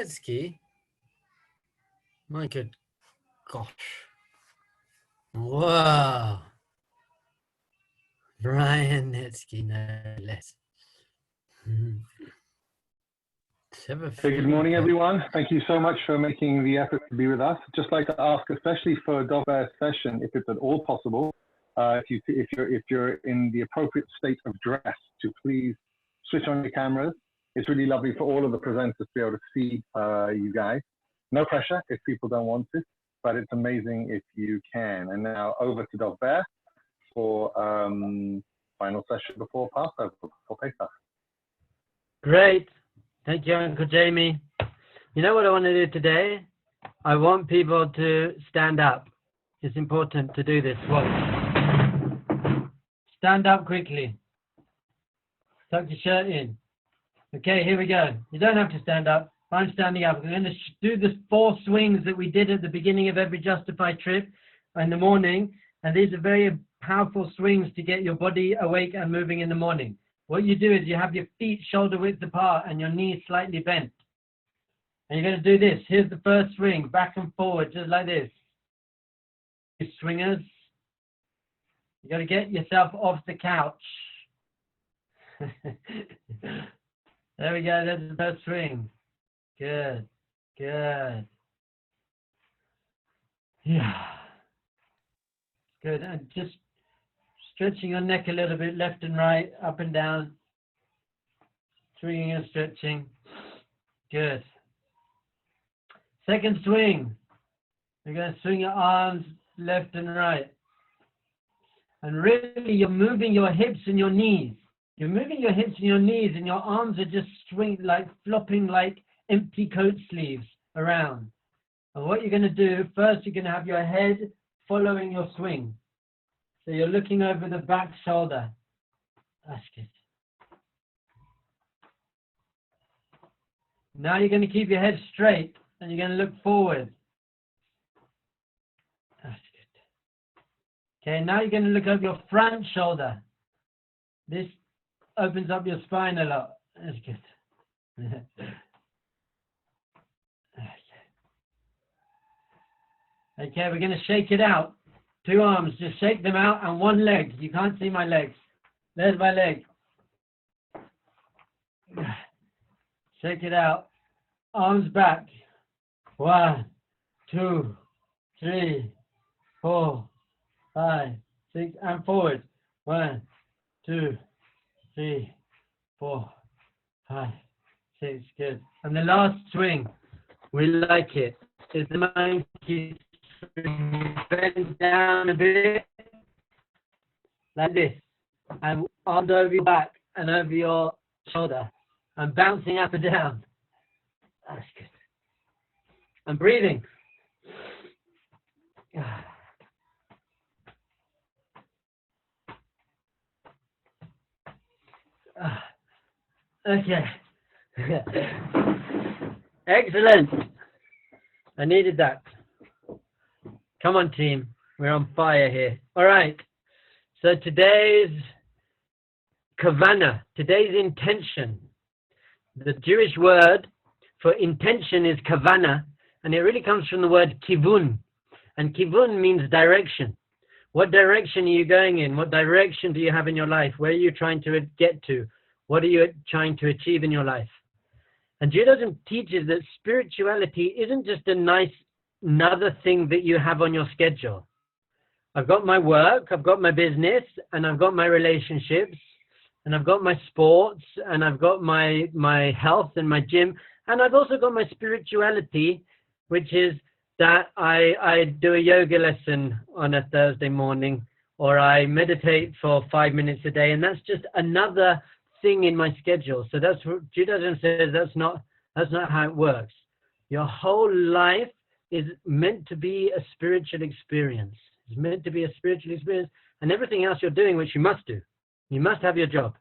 Netsky, my good gosh. Wow. Brian Netsky, no less. Okay, good morning, everyone. Thank you so much for making the effort to be with us. Just like to ask, especially for Dover's session, if it's at all possible, if you're in the appropriate state of dress, to please switch on your cameras. It's really lovely for all of the presenters to be able to see you guys. No pressure if people don't want to, but it's amazing if you can. And now over to Dover for final session before Passover, before Pesach. Great. Thank you, Uncle Jamie. You know what I want to do today? I want people to stand up. It's important to do this. Watch. Stand up quickly. Tuck your shirt in. Okay, here we go. You don't have to stand up. I'm standing up. I'm going to do the 4 swings that we did at the beginning of every Justifi trip in the morning. And these are very powerful swings to get your body awake and moving in the morning. What you do is you have your feet shoulder width apart and your knees slightly bent. And you're going to do this. Here's the first swing, back and forward, just like this. Swingers, you got to get yourself off the couch. There we go, that's the first swing. Good, good. Yeah. Good, and just stretching your neck a little bit, left and right, up and down. Swinging and stretching. Good. Second swing. You're going to swing your arms left and right. And really, you're moving your hips and your knees. You're moving your hips and your knees, and your arms are just flopping like empty coat sleeves around. And what you're going to do, first you're going to have your head following your swing. So you're looking over the back shoulder. That's good. Now you're going to keep your head straight and you're going to look forward. That's good. Okay, now you're going to look over your front shoulder. This opens up your spine a lot. That's good. Okay, we're going to shake it out. 2 arms, just shake them out, and 1 leg. You can't see my legs. There's my leg. Shake it out. Arms back. 1, 2, 3, 4, 5, 6, and forward. 1, 2, 3, 4, 5, 6. Good. And the last swing, we like it. Is the monkey swing. Bend down a bit, like this, and arms over your back and over your shoulder, and bouncing up and down. That's good. And breathing. Okay. Excellent. I needed that. Come on, team. We're on fire here. All right. So today's kavanah, today's intention. The Jewish word for intention is kavanah, and it really comes from the word kivun. And kivun means direction. What direction are you going in? What direction do you have in your life? Where are you trying to get to? What are you trying to achieve in your life? And Judaism teaches that spirituality isn't just another thing that you have on your schedule. I've got my work, I've got my business, and I've got my relationships, and I've got my sports, and I've got my health and my gym, and I've also got my spirituality, which is that I do a yoga lesson on a Thursday morning, or I meditate for 5 minutes a day, and that's just another thing in my schedule. So that's what Judaism says. That's not how it works. Your whole life is meant to be a spiritual experience. It's meant to be a spiritual experience, and everything else you're doing, which you must do. You must have your job,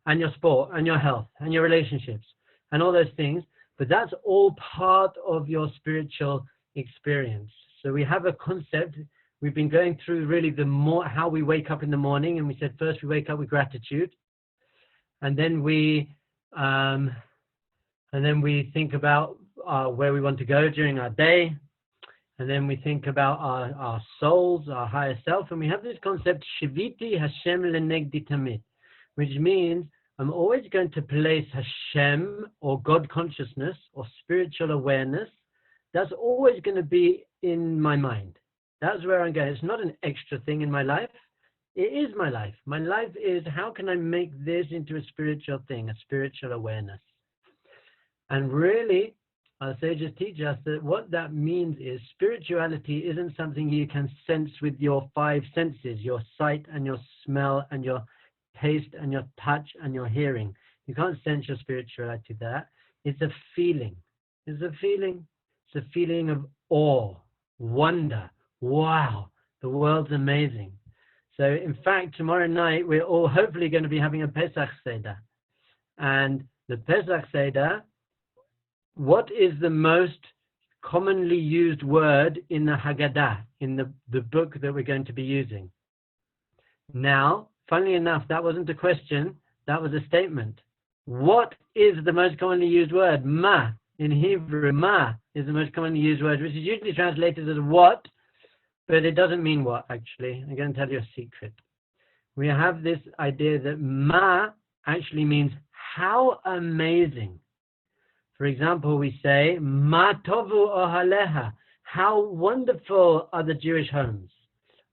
and your sport, and your health, and your relationships, and all those things. But that's all part of your spiritual experience. So we have a concept. We've been going through really how we wake up in the morning, and we said first we wake up with gratitude, and then we think about where we want to go during our day. And then we think about our souls, our higher self, and we have this concept, Shiviti Hashem lenegdi tamid, which means I'm always going to place Hashem or God consciousness or spiritual awareness. That's always going to be in my mind. That's where I'm going. It's not an extra thing in my life. It is my life. My life is, how can I make this into a spiritual thing, a spiritual awareness? And really, our sages teach us that what that means is spirituality isn't something you can sense with your five senses, your sight and your smell and your taste and your touch and your hearing. You can't sense your spirituality there. It's a feeling. It's a feeling. It's a feeling of awe, wonder. Wow, the world's amazing. So in fact, tomorrow night, we're all hopefully going to be having a Pesach Seder. And the Pesach Seder, what is the most commonly used word in the Haggadah, in the book that we're going to be using? Now, funnily enough, that wasn't a question, that was a statement. What is the most commonly used word? Ma. In Hebrew, ma is the most commonly used word, which is usually translated as what, but it doesn't mean what, actually. I'm going to tell you a secret. We have this idea that ma actually means how amazing. For example, we say, Ma tovu ohaleha, how wonderful are the Jewish homes.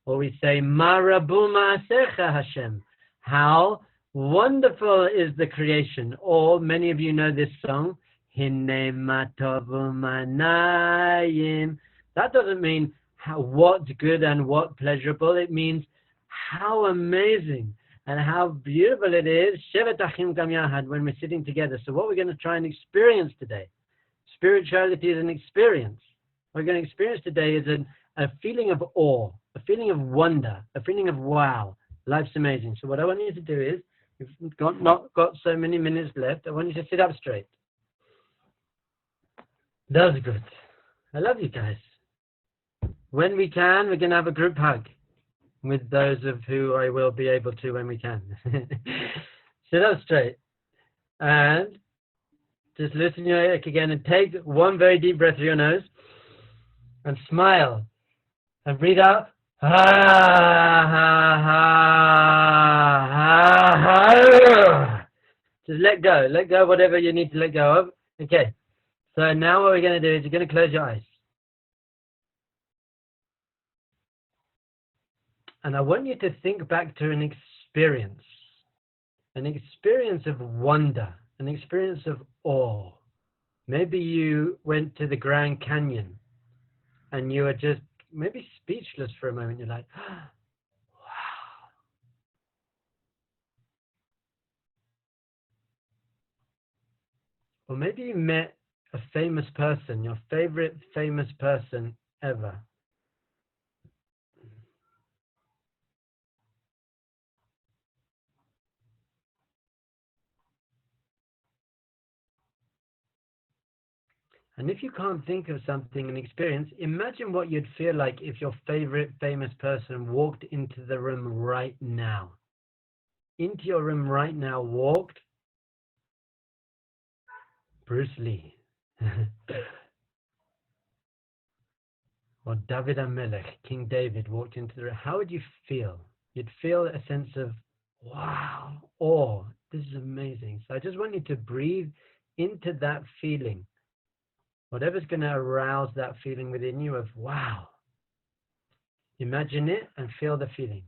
Or we say, Ma rabu ma'asecha Hashem, how wonderful is the creation. Or many of you know this song, Hine ma tovu manayim. That doesn't mean what's good and what pleasurable. It means how amazing and how beautiful it is, Shevet Achim Gam Yahad, when we're sitting together. So what we're going to try and experience today, spirituality is an experience. What we're going to experience today is a feeling of awe, a feeling of wonder, a feeling of wow, life's amazing. So what I want you to do is, we've not got so many minutes left, I want you to sit up straight. That's good. I love you guys. When we can, we're going to have a group hug with those of who I will be able to when we can. Sit up straight. And just loosen your neck again and take one very deep breath through your nose. And smile. And breathe out. Just let go. Let go of whatever you need to let go of. Okay. So now what we're going to do is you're going to close your eyes. And I want you to think back to an experience of wonder, an experience of awe. Maybe you went to the Grand Canyon and you were just maybe speechless for a moment. You're like, wow. Or maybe you met a famous person, your favorite famous person ever. And if you can't think of something, an experience, imagine what you'd feel like if your favorite famous person walked into the room right now. Into your room right now walked Bruce Lee. Or David HaMelech, King David, walked into the room. How would you feel? You'd feel a sense of, wow, awe. This is amazing. So I just want you to breathe into that feeling. Whatever's going to arouse that feeling within you of wow. Imagine it and feel the feeling.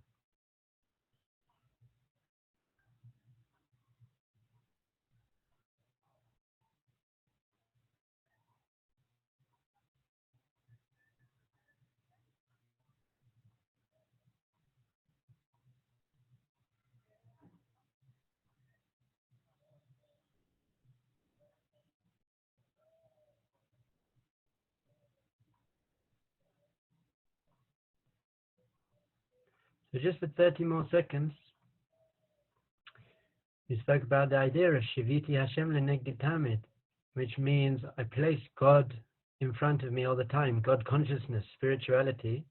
So just for 30 more seconds, we spoke about the idea of Shiviti Hashem lenegdi tamid, which means I place God in front of me all the time, God consciousness, spirituality.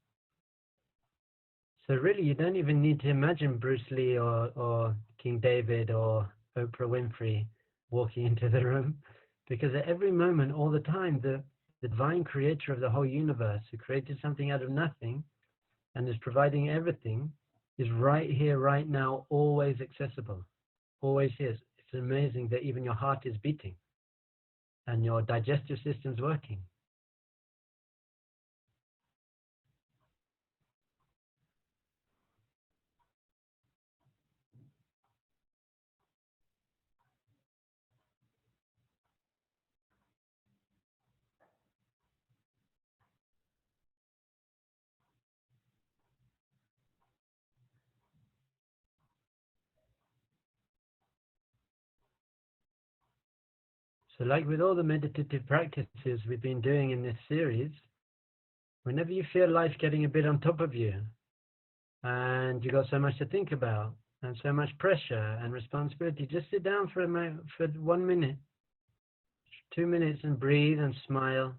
So really, you don't even need to imagine Bruce Lee or King David or Oprah Winfrey walking into the room. Because at every moment, all the time, the divine creator of the whole universe, who created something out of nothing and is providing everything, is right here, right now, always accessible, always here. It's amazing that even your heart is beating and your digestive system's working. So like with all the meditative practices we've been doing in this series, whenever you feel life getting a bit on top of you and you got so much to think about and so much pressure and responsibility, just sit down for 1 minute, 2 minutes, and breathe and smile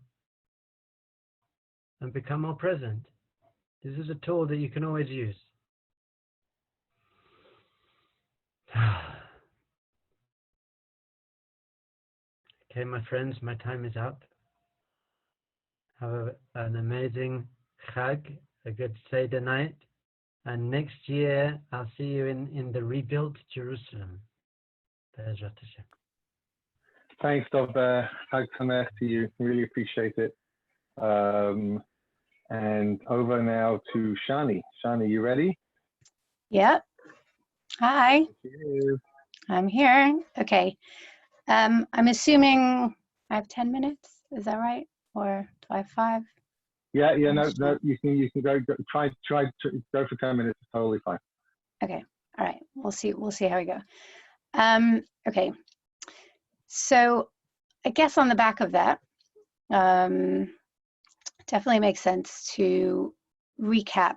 and become more present. This is a tool that you can always use. Okay, my friends, my time is up. Have an amazing Chag, a good Seder night. And next year, I'll see you in the rebuilt Jerusalem. Thanks, Dov. Chag Sameach to you. Really appreciate it. And over now to Shani. Shani, you ready? Yep. Hi. Cheers. I'm here. Okay. I'm assuming I have 10 minutes. Is that right? Or do I have 5? Yeah, no, you can go try go for 10 minutes. It's totally fine. Okay. All right. We'll see how we go. Okay. So I guess on the back of that, definitely makes sense to recap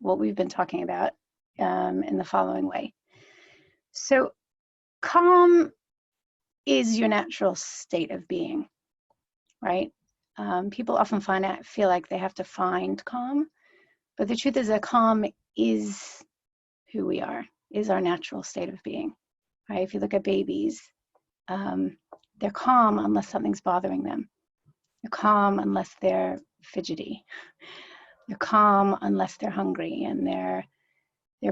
what we've been talking about in the following way. So calm is your natural state of being, right? People often feel like they have to find calm, but the truth is that calm is who we are, is our natural state of being, right? If you look at babies, they're calm unless something's bothering them. They're calm unless they're fidgety. They're calm unless they're hungry and they're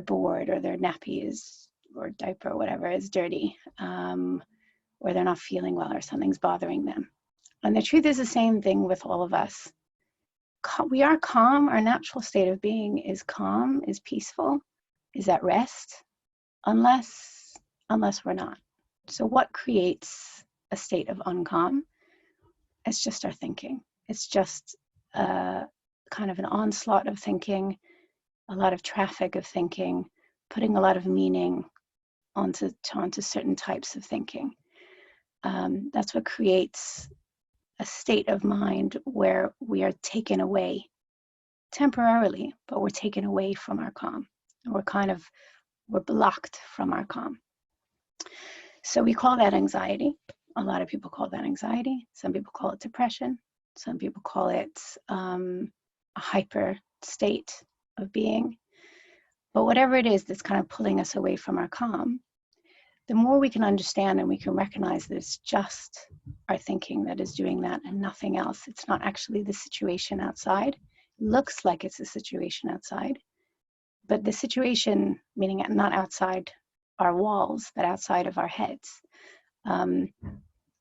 bored, or their nappy is, or diaper or whatever is dirty, or they're not feeling well, or something's bothering them. And the truth is the same thing with all of us. We are calm. Our natural state of being is calm, is peaceful, is at rest, unless we're not. So what creates a state of uncalm? It's just our thinking. It's just kind of an onslaught of thinking, a lot of traffic of thinking, putting a lot of meaning onto certain types of thinking. That's what creates a state of mind where we are taken away temporarily, but we're taken away from our calm. We're blocked from our calm. So we call that anxiety. A lot of people call that anxiety. Some people call it depression. Some people call it a hyper state of being. But whatever it is that's kind of pulling us away from our calm, the more we can understand and we can recognize that it's just our thinking that is doing that and nothing else. It's not actually the situation outside. It looks like it's the situation outside, but the situation, meaning not outside our walls, but outside of our heads.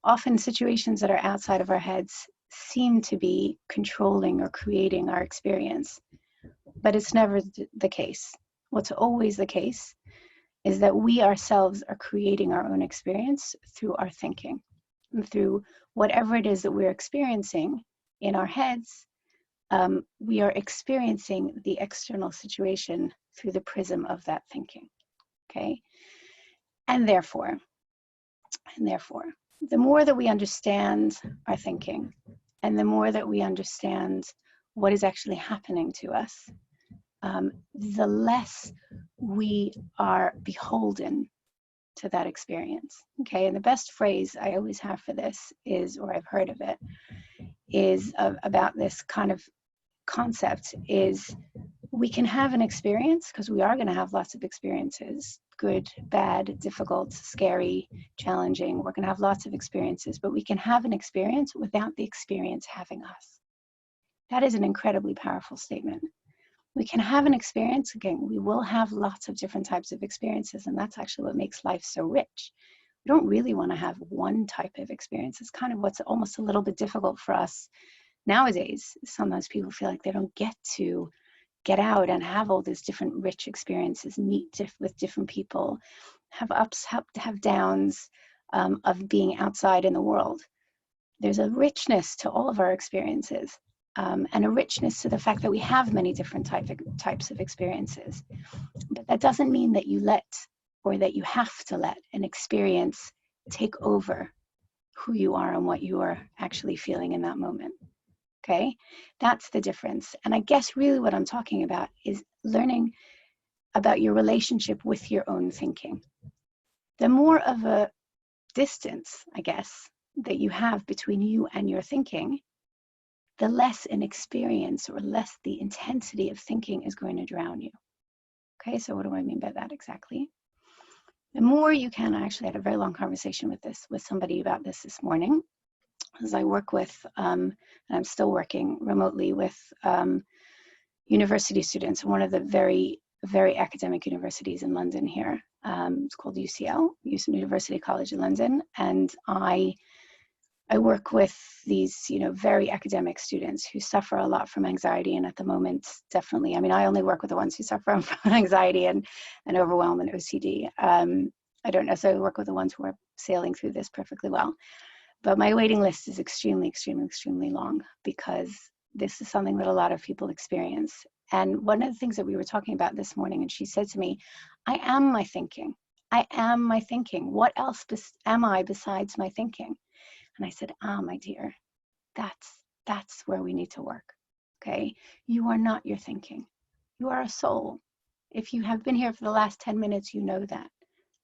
Often situations that are outside of our heads seem to be controlling or creating our experience, but it's never the case. What's always the case is that we ourselves are creating our own experience through our thinking, and through whatever it is that we're experiencing in our heads. We are experiencing the external situation through the prism of that thinking, okay? And therefore, the more that we understand our thinking, and the more that we understand what is actually happening to us, the less we are beholden to that experience, okay? And the best phrase I always have for this is, or I've heard of it, is about this kind of concept is, we can have an experience, because we are going to have lots of experiences, good, bad, difficult, scary, challenging. We're going to have lots of experiences, but we can have an experience without the experience having us. That is an incredibly powerful statement. We can have an experience. Again, we will have lots of different types of experiences, and that's actually what makes life so rich. We don't really want to have one type of experience. It's kind of what's almost a little bit difficult for us nowadays. Sometimes people feel like they don't get to get out and have all these different rich experiences, meet with different people, have ups, have downs of being outside in the world. There's a richness to all of our experiences, and a richness to the fact that we have many different types of experiences. But that doesn't mean that you let, or that you have to let, an experience take over who you are and what you are actually feeling in that moment. Okay, that's the difference. And I guess really what I'm talking about is learning about your relationship with your own thinking. The more of a distance, I guess, that you have between you and your thinking, the less an experience or less the intensity of thinking is going to drown you. Okay, so what do I mean by that exactly? The more you can, I actually had a very long conversation with somebody about this morning, as I work with, and I'm still working remotely with university students, one of the very, very academic universities in London here. It's called UCL, University College in London, and I work with these, very academic students who suffer a lot from anxiety, and at the moment, definitely, I only work with the ones who suffer from anxiety and overwhelm and OCD. I don't necessarily work with the ones who are sailing through this perfectly well. But my waiting list is extremely, extremely, extremely long, because this is something that a lot of people experience. And one of the things that we were talking about this morning, and she said to me, I am my thinking. I am my thinking. What else am I besides my thinking? And I said, my dear, that's where we need to work. Okay? You are not your thinking. You are a soul. If you have been here for the last 10 minutes, you know that.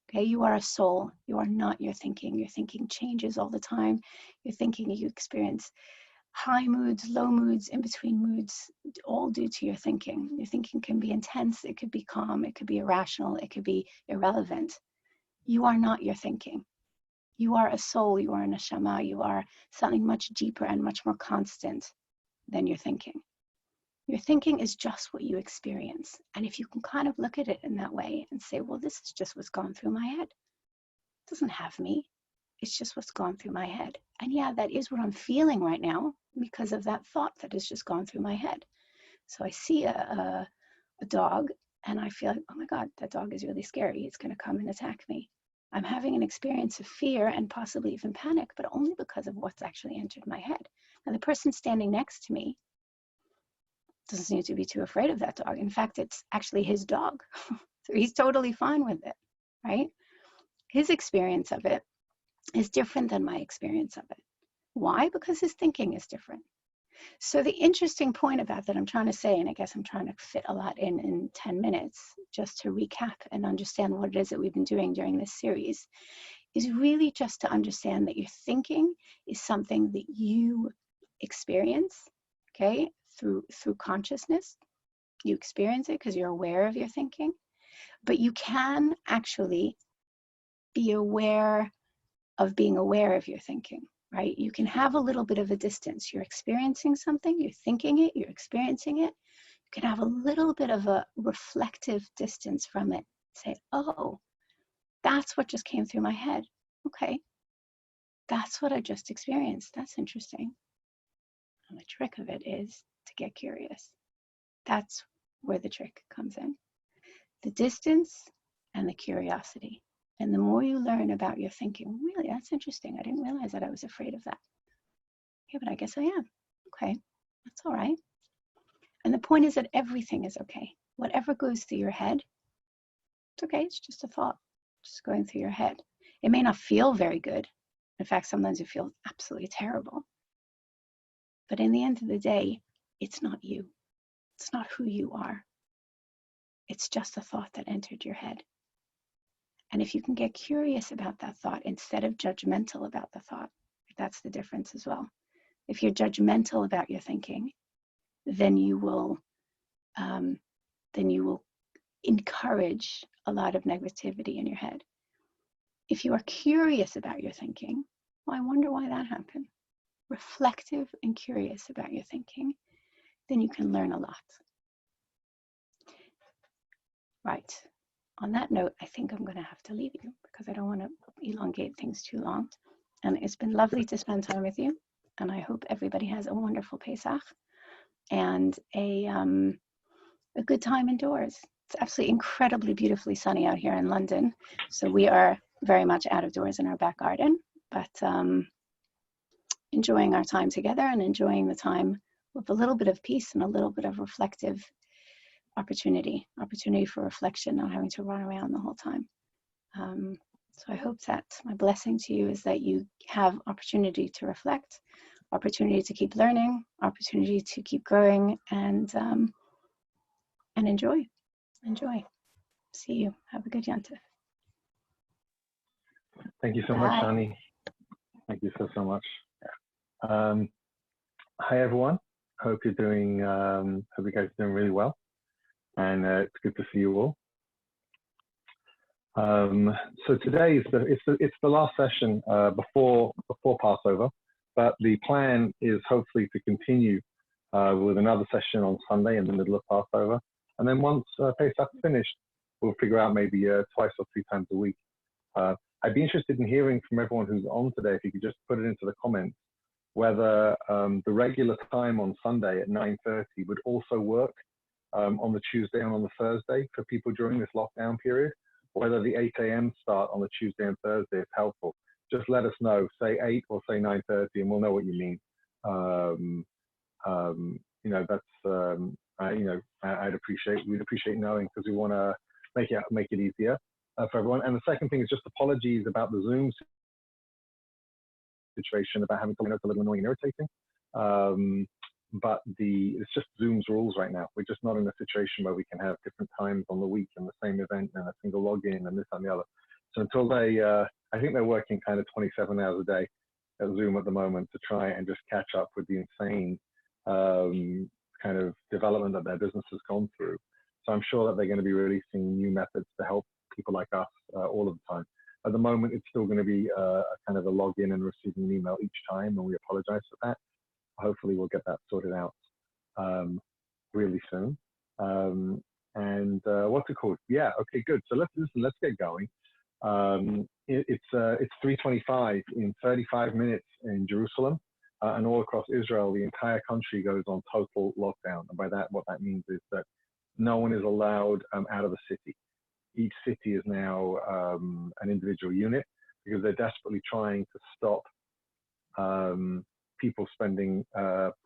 Okay, you are a soul. You are not your thinking. Your thinking changes all the time. Your thinking, you experience high moods, low moods, in between moods, all due to your thinking. Your thinking can be intense. It could be calm. It could be irrational. It could be irrelevant. You are not your thinking. You are a soul. You are a neshama. You are something much deeper and much more constant than your thinking. Your thinking is just what you experience. And if you can kind of look at it in that way and say, well, this is just what's gone through my head. It doesn't have me. It's just what's gone through my head. And yeah, that is what I'm feeling right now because of that thought that has just gone through my head. So I see a dog and I feel like, oh my God, that dog is really scary. It's going to come and attack me. I'm having an experience of fear and possibly even panic, but only because of what's actually entered my head. Now, the person standing next to me doesn't need to be too afraid of that dog. In fact, it's actually his dog. So he's totally fine with it, right? His experience of it is different than my experience of it. Why? Because his thinking is different. So the interesting point about that I'm trying to say, and I guess I'm trying to fit a lot in 10 minutes, just to recap and understand what it is that we've been doing during this series, is really just to understand that your thinking is something that you experience, okay, through consciousness. You experience it because you're aware of your thinking, but you can actually be aware of being aware of your thinking, right? You can have a little bit of a distance. You're experiencing something, you're thinking it, you're experiencing it. You can have a little bit of a reflective distance from it. Say, oh, that's what just came through my head. Okay, that's what I just experienced. That's interesting. And the trick of it is to get curious. That's where the trick comes in. The distance and the curiosity. And the more you learn about your thinking, really, that's interesting. I didn't realize that I was afraid of that. Yeah, but I guess I am. Okay, that's all right. And the point is that everything is okay. Whatever goes through your head, it's okay. It's just a thought, just going through your head. It may not feel very good. In fact, sometimes it feels absolutely terrible. But in the end of the day, it's not you. It's not who you are. It's just a thought that entered your head. And if you can get curious about that thought instead of judgmental about the thought, that's the difference as well. If you're judgmental about your thinking, then you will then you will encourage a lot of negativity in your head. If you are curious about your thinking, well, I wonder why that happened. Reflective and curious about your thinking, then you can learn a lot. Right. On that note, I think I'm going to have to leave you because I don't want to elongate things too long. And it's been lovely to spend time with you. And I hope everybody has a wonderful Pesach and a good time indoors. It's absolutely incredibly beautifully sunny out here in London. So we are very much out of doors in our back garden, but enjoying our time together and enjoying the time with a little bit of peace and a little bit of reflective opportunity for reflection, not having to run around the whole time. So I hope that my blessing to you is that you have opportunity to reflect, opportunity to keep learning, opportunity to keep growing, and enjoy. See you. Have a good Yontif. Thank you so much, Shani. Thank you so much. Hi everyone. Hope you're doing. Hope you guys are doing really well, and it's good to see you all. So today is the last session before Passover, but the plan is hopefully to continue with another session on Sunday in the middle of Passover, and then once Pesach's finished, we'll figure out maybe twice or three times a week. I'd be interested in hearing from everyone who's on today, if you could just put it into the comments, whether the regular time on Sunday at 9:30 would also work on the Tuesday and on the Thursday for people during this lockdown period, or whether the 8 a.m. start on the Tuesday and Thursday is helpful. Just let us know, say 8 or say 9:30, and we'll know what you mean. You know, that's, we'd appreciate knowing, because we want to make it easier for everyone. And the second thing is just apologies about the Zoom situation, about having to know it's a little annoying and irritating. But it's just Zoom's rules right now. We're just not in a situation where we can have different times on the week in the same event and a single login and this and the other. So until they, I think they're working kind of 27 hours a day at Zoom at the moment to try and just catch up with the insane kind of development that their business has gone through. So I'm sure that they're going to be releasing new methods to help people like us all of the time. At the moment, it's still going to be a kind of a login and receiving an email each time, and we apologize for that. Hopefully we'll get that sorted out really soon. And what's it called? Yeah, okay, good. So let's get going. It's 3:25 in 35 minutes in Jerusalem, and all across Israel, the entire country goes on total lockdown. And by that, what that means is that no one is allowed out of the city. Each city is now an individual unit, because they're desperately trying to stop people spending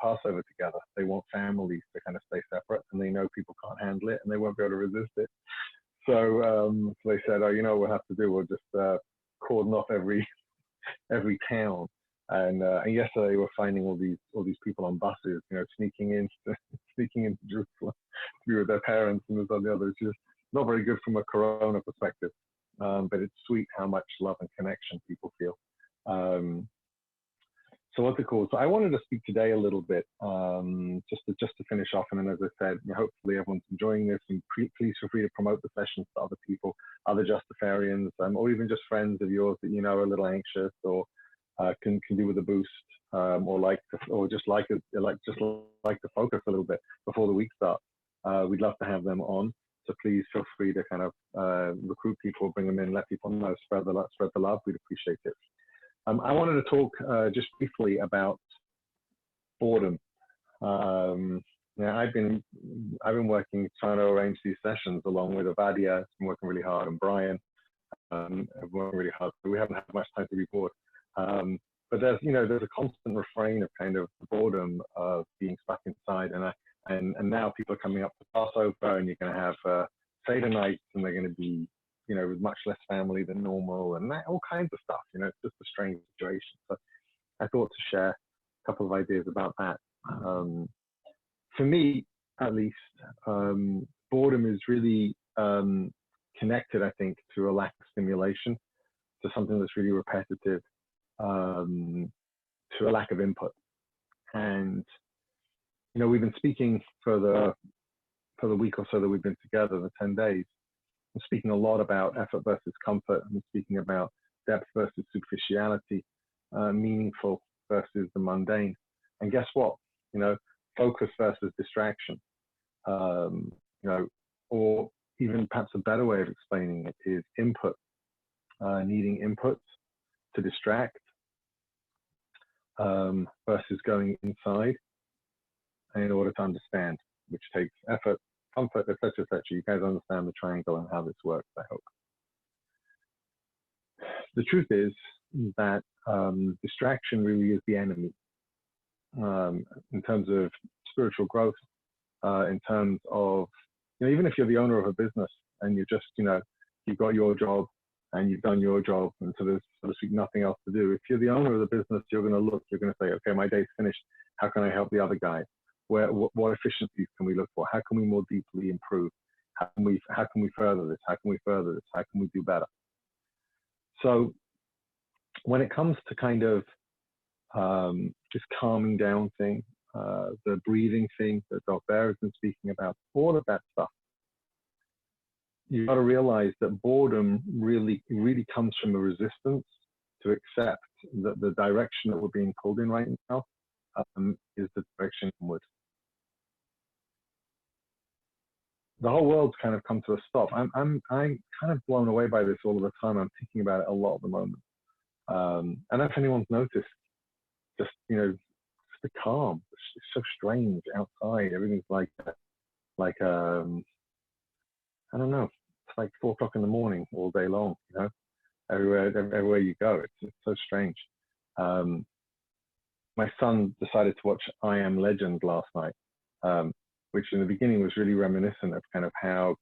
Passover together. They want families to kind of stay separate, and they know people can't handle it and they won't be able to resist it. So they said, oh, you know what we'll have to do? We'll just cordon off every town. And yesterday we're finding all these people on buses, you know, sneaking into Jerusalem to be with their parents and this and the other. It's just not very good from a Corona perspective, but it's sweet how much love and connection people feel. So what's it called? So I wanted to speak today a little bit, just to finish off, and then, as I said, hopefully everyone's enjoying this, and please feel free to promote the sessions to other people, other Justifarians, or even just friends of yours that you know are a little anxious, or can do with a boost, or just like to focus a little bit before the week starts. We'd love to have them on. So please feel free to kind of recruit people, bring them in, let people know, spread the love. We'd appreciate it. I wanted to talk just briefly about boredom. I've been working trying to arrange these sessions along with Avadia. It's been working really hard, and Brian have working really hard. So we haven't had much time to be bored. But there's a constant refrain of kind of boredom of being stuck inside, and now people are coming up to Passover, and you're going to have Seder nights, and they're going to be with much less family than normal, and all kinds of stuff. It's just a strange situation. So I thought to share a couple of ideas about that. For me, at least, boredom is really connected, I think, to a lack of stimulation, to something that's really repetitive, to a lack of input. And we've been speaking for the for the week or so that we've been together, the 10 days. I'm speaking a lot about effort versus comfort. I'm speaking about depth versus superficiality, meaningful versus the mundane. And guess what? You know, focus versus distraction. You know, or even perhaps a better way of explaining it is input, needing input to distract versus going inside in order to understand, which takes effort, comfort, etc., etc. You guys understand the triangle and how this works, I hope. The truth is that distraction really is the enemy in terms of spiritual growth, in terms of, you know, even if you're the owner of a business and you're just, you know, you've got your job and you've done your job and so there's, so to speak, nothing else to do. If you're the owner of the business, you're going to look, you're going to say, okay, my day's finished. How can I help the other guy? What efficiencies can we look for? How can we more deeply improve? How can we further this? How can we further this? How can we do better? So when it comes to kind of this calming down thing, the breathing thing that Dr. Bear has been speaking about, all of that stuff, you've got to realize that boredom really comes from a resistance to accept that the direction that we're being pulled in right now is the direction inward. The whole world's kind of come to a stop. I'm kind of blown away by this all of the time. I'm thinking about it a lot at the moment. I don't know if anyone's noticed, just, you know, just the calm. It's so strange outside. Everything's like I don't know. It's like 4 o'clock in the morning all day long. You know, everywhere you go, it's so strange. My son decided to watch I Am Legend last night, which in the beginning was really reminiscent of kind of how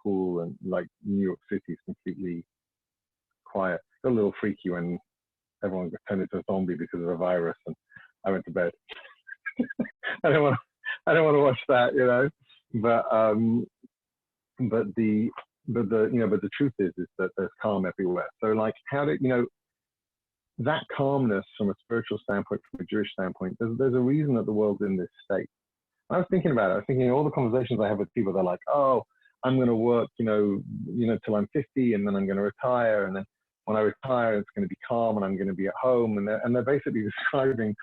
cool and like New York City is completely quiet. Got a little freaky when everyone got turned into a zombie because of a virus, and I went to bed. I don't want to watch that, you know. But the truth is that there's calm everywhere. So like, how do you know that calmness from a spiritual standpoint, from a Jewish standpoint? There's a reason that the world's in this state. I was thinking about it. I was thinking all the conversations I have with people. They're like, oh, I'm going to work, you know, till I'm 50, and then I'm going to retire, and then when I retire, it's going to be calm, and I'm going to be at home, and they're basically describing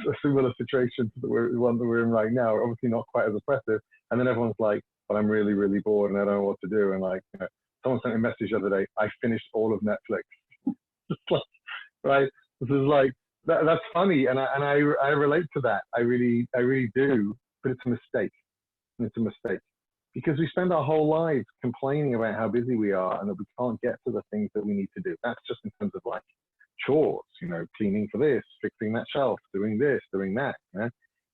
a similar situation to the one that we're in right now. Obviously, not quite as oppressive. And then everyone's like, but I'm really, really bored, and I don't know what to do. And like, you know, someone sent me a message the other day. I finished all of Netflix. Right? This is like that's funny, and I relate to that. I really do. But it's a mistake. And it's a mistake because we spend our whole lives complaining about how busy we are and that we can't get to the things that we need to do. That's just in terms of like chores, you know, cleaning for this, fixing that shelf, doing this, doing that. You know?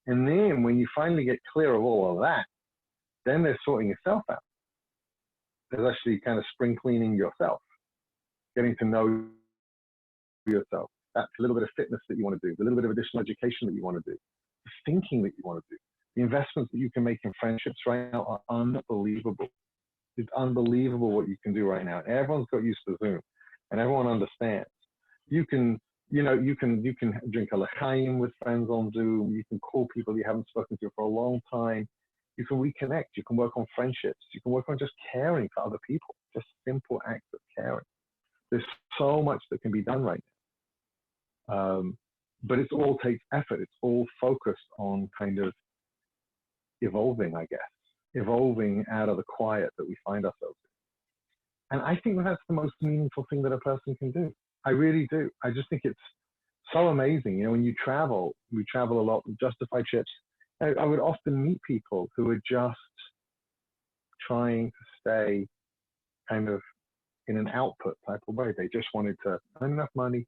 And then when you finally get clear of all of that, then there's sorting yourself out. There's actually kind of spring cleaning yourself, getting to know yourself. That's a little bit of fitness that you want to do, a little bit of additional education that you want to do, the thinking that you want to do. The investments that you can make in friendships right now are unbelievable. It's unbelievable what you can do right now. Everyone's got used to Zoom, and everyone understands. You can drink a l'chaim with friends on Zoom. You can call people you haven't spoken to for a long time. You can reconnect. You can work on friendships. You can work on just caring for other people. Just simple acts of caring. There's so much that can be done right now. But it all takes effort. It's all focused on kind of evolving, I guess, evolving out of the quiet that we find ourselves in. And I think that's the most meaningful thing that a person can do. I really do. I just think it's so amazing. You know, when you travel, we travel a lot with Justifi trips. I would often meet people who are just trying to stay kind of in an output type of way. They just wanted to earn enough money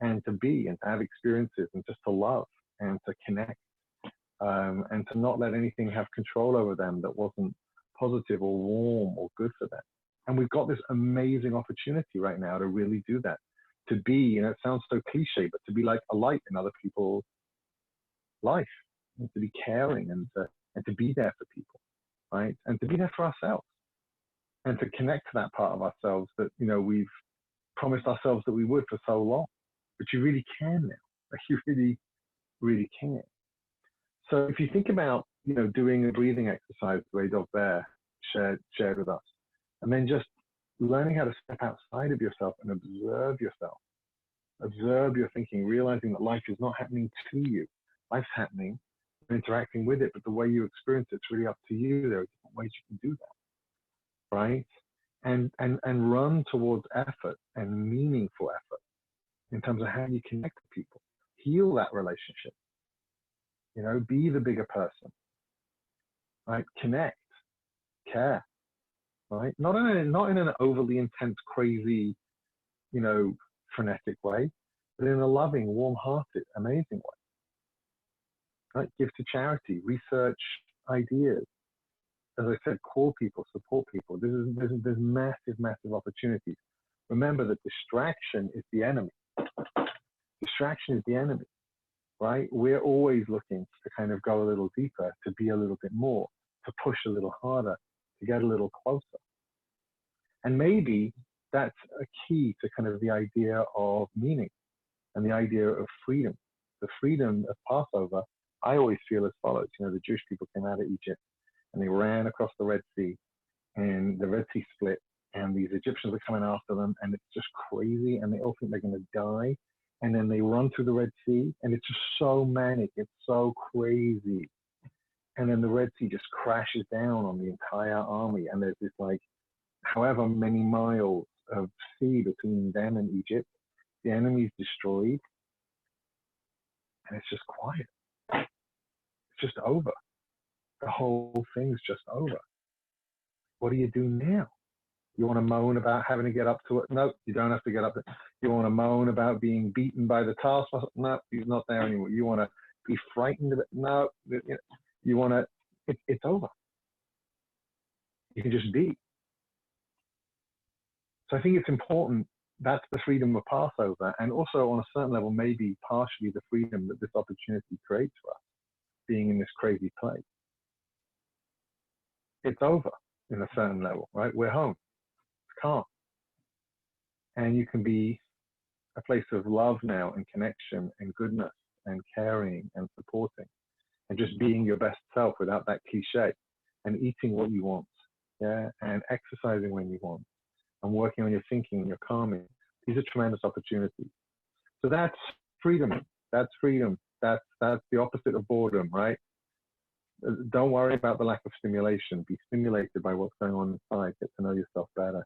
and to be and to have experiences and just to love and to connect. And to not let anything have control over them that wasn't positive or warm or good for them. And we've got this amazing opportunity right now to really do that. To be, you know, it sounds so cliche, but to be like a light in other people's life, and to be caring and to be there for people, right? And to be there for ourselves and to connect to that part of ourselves that, you know, we've promised ourselves that we would for so long, but you really can now. Like you really, really can. So if you think about, you know, doing a breathing exercise the way Dov Bear shared with us, and then just learning how to step outside of yourself and observe yourself, observe your thinking, realizing that life is not happening to you. Life's happening, you're interacting with it, but the way you experience it's really up to you. There are different ways you can do that, right? And run towards effort and meaningful effort in terms of how you connect with people. Heal that relationship. You know, be the bigger person, right? Connect, care, right? Not in an overly intense, crazy, you know, frenetic way, but in a loving, warm-hearted, amazing way. Right? Give to charity, research ideas. As I said, call people, support people. There's massive, massive opportunities. Remember that distraction is the enemy. Distraction is the enemy, right? We're always looking to kind of go a little deeper, to be a little bit more, to push a little harder, to get a little closer. And maybe that's a key to kind of the idea of meaning and the idea of freedom. The freedom of Passover, I always feel as follows. You know, the Jewish people came out of Egypt and they ran across the Red Sea, and the Red Sea split, and these Egyptians are coming after them, and it's just crazy, and they all think they're going to die. And then they run through the Red Sea, and it's just so manic, it's so crazy. And then the Red Sea just crashes down on the entire army, and there's this like, however many miles of sea between them and Egypt. The enemy's destroyed, and it's just quiet. It's just over. The whole thing's just over. What do you do now? You want to moan about having to get up to it? No, you don't have to get up to it. You want to moan about being beaten by the taskmaster? No, he's not there anymore. You want to be frightened of it? No, you want to, it's over. You can just be. So I think it's important. That's the freedom of Passover, and also on a certain level, maybe partially the freedom that this opportunity creates for us, being in this crazy place. It's over in a certain level, right? We're home. It's calm. And you can be a place of love now and connection and goodness and caring and supporting and just being your best self without that cliche, and eating what you want, yeah, and exercising when you want, and working on your thinking and your calming. These are tremendous opportunities. So that's freedom. That's freedom. That's the opposite of boredom, right? Don't worry about the lack of stimulation. Be stimulated by what's going on inside. Get to know yourself better,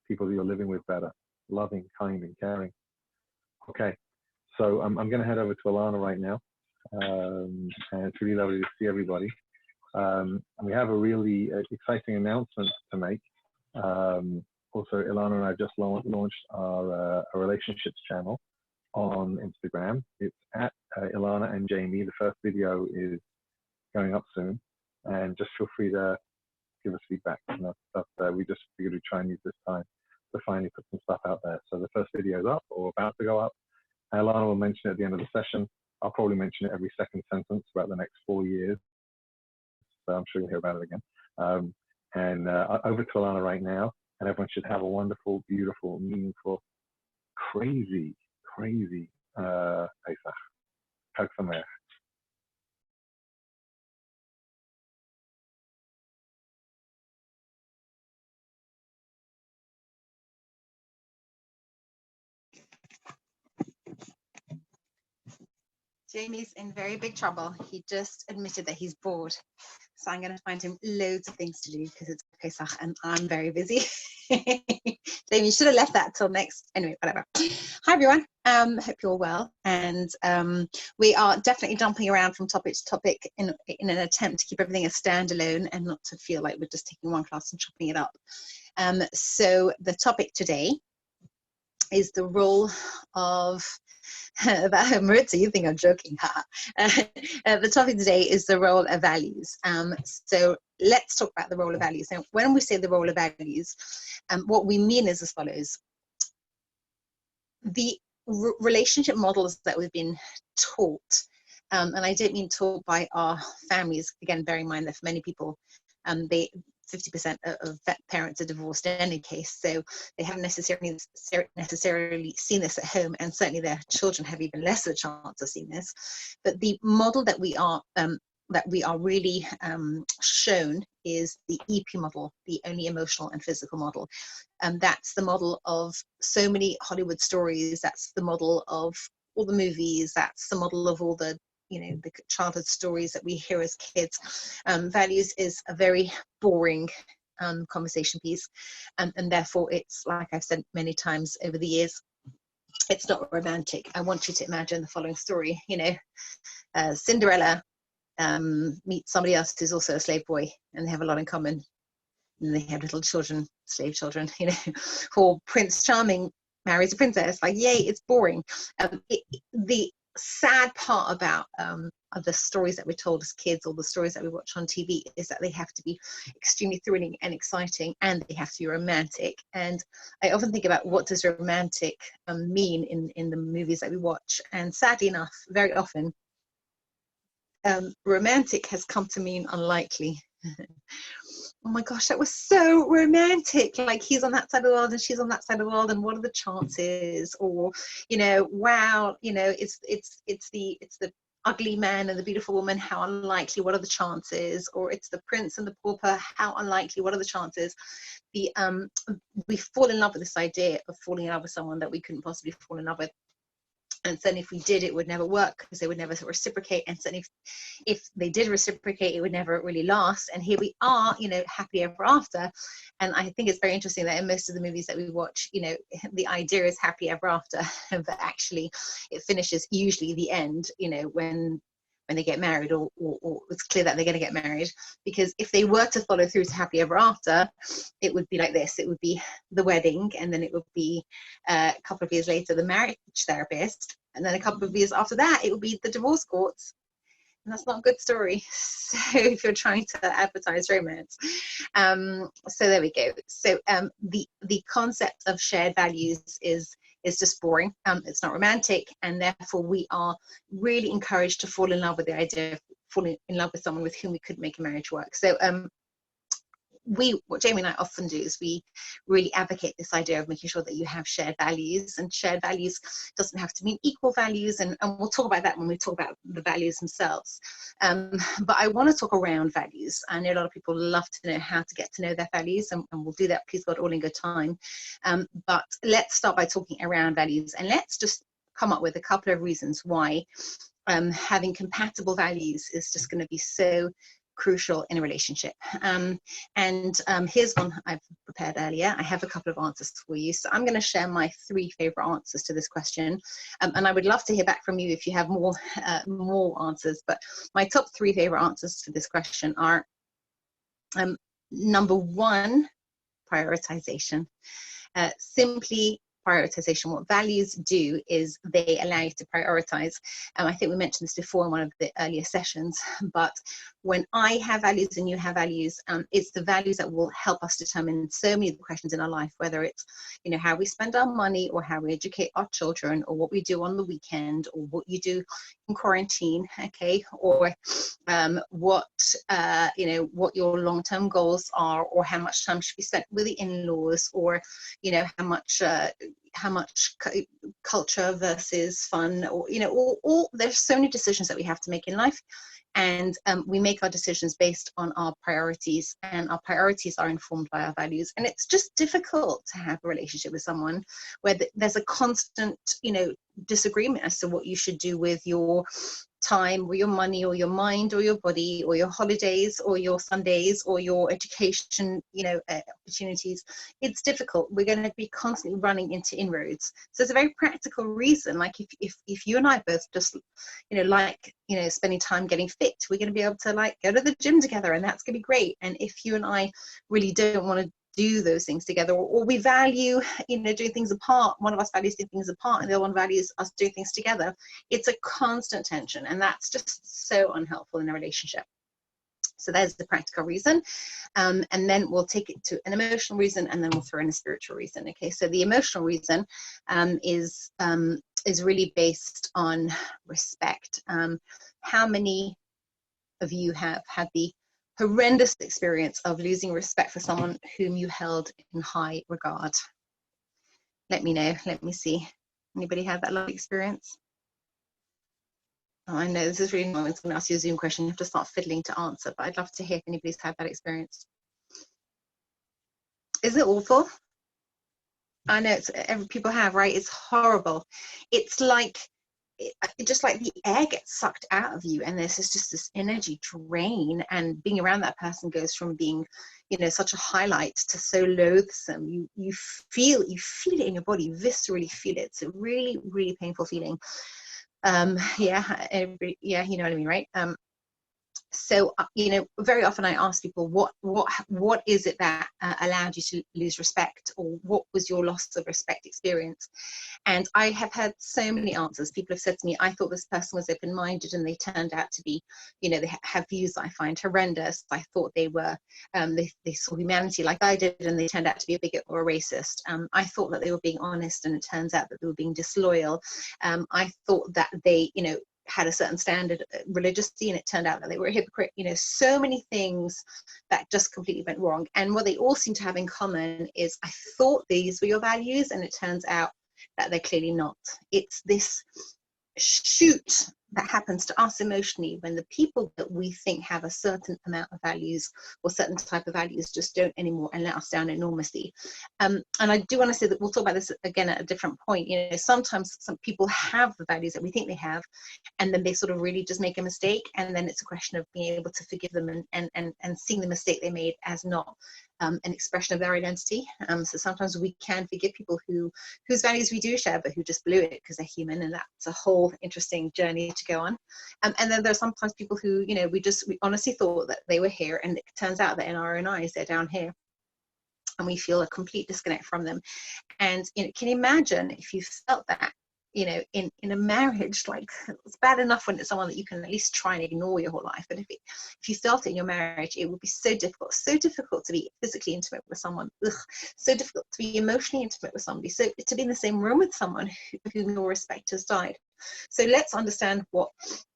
people that you're living with better, loving, kind, and caring. Okay, so I'm going to head over to Alana right now. And it's really lovely to see everybody. And we have a really exciting announcement to make. Also, Ilana and I just launched our relationships channel on Instagram. It's at Ilana and Jamie. The first video is going up soon, and just feel free to give us feedback. You know, stuff we just figured we'd try and use this time to finally put some stuff out there. So the first video is up or about to go up. Ilana will mention it at the end of the session. I'll probably mention it every second sentence throughout the next 4 years. So I'm sure you'll hear about it again. Over to Ilana right now, and everyone should have a wonderful, beautiful, meaningful, crazy Pesach. Chag Sameach. Jamie's in very big trouble. He just admitted that he's bored. So I'm going to find him loads of things to do because it's Pesach and I'm very busy. Jamie, you should have left that till next. Anyway, whatever. Hi, everyone. Hope you're all well. And we are definitely jumping around from topic to topic in an attempt to keep everything a standalone and not to feel like we're just taking one class and chopping it up. So the topic today is the role of Maritza, you think I'm joking, the topic today is the role of values. So let's talk about the role of values. Now, when we say the role of values, what we mean is as follows. The relationship models that we've been taught, and I don't mean taught by our families, again, bear in mind that for many people, 50% of parents are divorced in any case, so they haven't necessarily seen this at home, and certainly their children have even less of a chance of seeing this. But the model that we are that we are really shown is the EP model, the only emotional and physical model. That's the model of so many Hollywood stories. That's the model of all the movies. That's the model of all the, you know, the childhood stories that we hear as kids. Values is a very boring conversation piece, and therefore it's, like I've said many times over the years, it's not romantic. I want you to imagine the following story. You know, Cinderella meets somebody else who's also a slave boy, and they have a lot in common, and they have little children, slave children, you know. Or Prince Charming marries a princess. Like, yay, it's boring. The sad part about the stories that we're told as kids, or the stories that we watch on TV, is that they have to be extremely thrilling and exciting, and they have to be romantic. And I often think about, what does romantic mean in the movies that we watch? And sadly enough, very often, romantic has come to mean unlikely. Oh my gosh, that was so romantic. Like, he's on that side of the world and she's on that side of the world, and what are the chances? Or, you know, wow, you know, it's the ugly man and the beautiful woman, how unlikely, what are the chances? Or it's the prince and the pauper, how unlikely, what are the chances? We fall in love with this idea of falling in love with someone that we couldn't possibly fall in love with. And then if we did, it would never work, because they would never reciprocate. And then if they did reciprocate, it would never really last. And here we are, you know, happily ever after. And I think it's very interesting that in most of the movies that we watch, you know, the idea is happy ever after, but actually it finishes usually the end, you know, when they get married, or it's clear that they're going to get married. Because if they were to follow through to happy ever after, it would be like this. It would be the wedding, and then it would be a couple of years later the marriage therapist, and then a couple of years after that it would be the divorce courts. And that's not a good story. So if you're trying to advertise romance, so there we go. So the concept of shared values is just boring. It's not romantic, and therefore we are really encouraged to fall in love with the idea of falling in love with someone with whom we could make a marriage work. So what Jamie and I often do is we really advocate this idea of making sure that you have shared values, and shared values doesn't have to mean equal values, and we'll talk about that when we talk about the values themselves. But I want to talk around values. I know a lot of people love to know how to get to know their values, and we'll do that, please God, all in good time. But let's start by talking around values, and let's just come up with a couple of reasons why having compatible values is just going to be so crucial in a relationship. Here's one I've prepared earlier. I have a couple of answers for you. So I'm going to share my 3 favorite answers to this question. And I would love to hear back from you if you have more answers. But my top 3 favorite answers to this question are, number 1, prioritization. Simply prioritization. What values do is they allow you to prioritize. I think we mentioned this before in one of the earlier sessions, but when I have values and you have values, it's the values that will help us determine so many of the questions in our life, whether it's, you know, how we spend our money, or how we educate our children, or what we do on the weekend, or what you do in quarantine, okay, or what you know, what your long-term goals are, or how much time should be spent with the in-laws, or, you know, how much culture versus fun, or, you know, all there's so many decisions that we have to make in life. And we make our decisions based on our priorities, and our priorities are informed by our values. And it's just difficult to have a relationship with someone where there's a constant, you know, disagreement as to what you should do with your time, or your money, or your mind, or your body, or your holidays, or your Sundays, or your education, you know, opportunities. It's difficult. We're going to be constantly running into inroads. So it's a very practical reason. Like if you and I both just, you know, like, you know, spending time getting fit, we're going to be able to like go to the gym together, and that's going to be great. And if you and I really don't want to do those things together, or we value, you know, doing things apart, one of us values doing things apart and the other one values us doing things together, it's a constant tension, and that's just so unhelpful in a relationship. So there's the practical reason, and then we'll take it to an emotional reason, and then we'll throw in a spiritual reason. Okay, so the emotional reason is really based on respect. How many of you have had the horrendous experience of losing respect for someone whom you held in high regard? Let me know. Let me see. Anybody had that lovely experience? I know this is really annoying when someone asks you a Zoom question, you have to start fiddling to answer, but I'd love to hear if anybody's had that experience. Is it awful? I know people have, right? It's horrible. It's like, just like the air gets sucked out of you, and there's just this energy drain, and being around that person goes from being, you know, such a highlight to so loathsome. You feel it in your body, you viscerally feel it. It's a really, really painful feeling. Yeah, you know what I mean, right? So, you know, very often I ask people, what is it that allowed you to lose respect, or what was your loss of respect experience? And I have had so many answers. People have said to me, I thought this person was open-minded, and they turned out to be, you know, they have views that I find horrendous. I thought they were, they saw humanity like I did, and they turned out to be a bigot or a racist. I thought that they were being honest, and it turns out that they were being disloyal. I thought that they, you know, had a certain standard religiously, and it turned out that they were a hypocrite. You know, so many things that just completely went wrong. And what they all seem to have in common is, I thought these were your values, and it turns out that they're clearly not. It's this shoot that happens to us emotionally when the people that we think have a certain amount of values or certain type of values just don't anymore, and let us down enormously. And I do want to say that we'll talk about this again at a different point. You know, sometimes some people have the values that we think they have, and then they sort of really just make a mistake, and then it's a question of being able to forgive them and seeing the mistake they made as not an expression of their identity. So sometimes we can forgive people whose values we do share, but who just blew it because they're human, and that's a whole interesting journey to go on. And then there are sometimes people who, you know, we honestly thought that they were here, and it turns out that in our own eyes they're down here, and we feel a complete disconnect from them. And, you know, can you imagine if you felt that, you know, in a marriage? Like, it's bad enough when it's someone that you can at least try and ignore your whole life, but if you felt it in your marriage, it would be so difficult to be physically intimate with someone. So difficult to be emotionally intimate with somebody, so to be in the same room with someone whom your respect has died. So let's understand what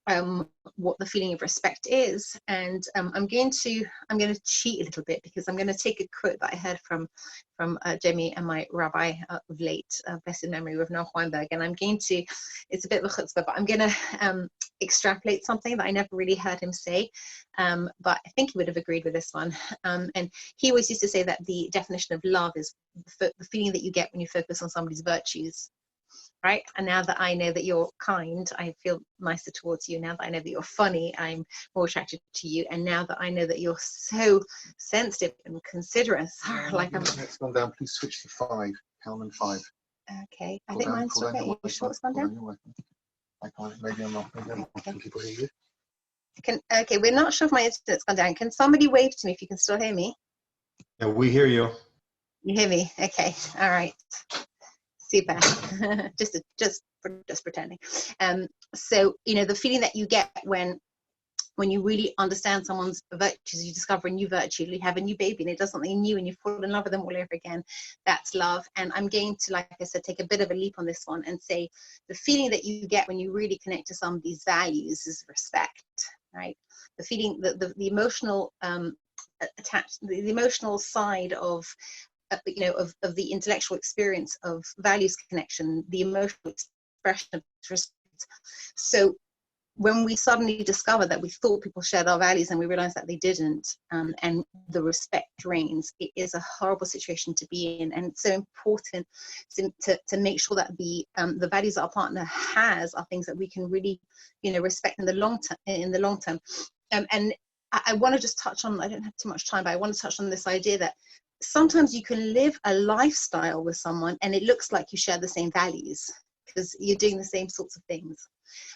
the feeling of respect is. And I'm going to cheat a little bit, because I'm going to take a quote that I heard from Jamie and my rabbi of late, blessed memory, with Noah Weinberg. And I'm going to, it's a bit of a chutzpah, but I'm going to extrapolate something that I never really heard him say, but I think he would have agreed with this one. And he always used to say that the definition of love is the feeling that you get when you focus on somebody's virtues. Right? And now that I know that you're kind, I feel nicer towards you. Now that I know that you're funny, I'm more attracted to you. And now that I know that you're so sensitive and considerate, like I'm. Next one down, please switch to 5, Hellman 5. Okay, I think mine's okay. Are you sure it's gone down? I can't, maybe I'm not. Can people hear you? Okay, we're not sure if my internet's gone down. Can somebody wave to me if you can still hear me? Yeah, we hear you. You hear me? Okay, all right. Super. just pretending. So, you know, the feeling that you get when you really understand someone's virtues, you discover a new virtue, you have a new baby and it does something new and you fall in love with them all over again. That's love. And I'm going to, like I said, take a bit of a leap on this one and say the feeling that you get when you really connect to somebody's values is respect, right? The feeling, the emotional attached, the emotional side of you know, of the intellectual experience of values connection, the emotional expression of respect. So when we suddenly discover that we thought people shared our values and we realized that they didn't, and the respect drains, it is a horrible situation to be in. And it's so important to make sure that the values that our partner has are things that we can really, you know, respect in the long term. And I want to just touch on, I don't have too much time, but I want to touch on this idea that sometimes you can live a lifestyle with someone and it looks like you share the same values because you're doing the same sorts of things.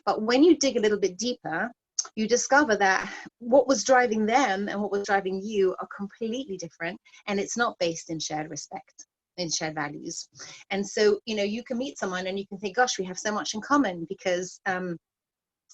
But when you dig a little bit deeper, you discover that what was driving them and what was driving you are completely different, and it's not based in shared respect, in shared values. And so, you know, you can meet someone and you can think, gosh, we have so much in common because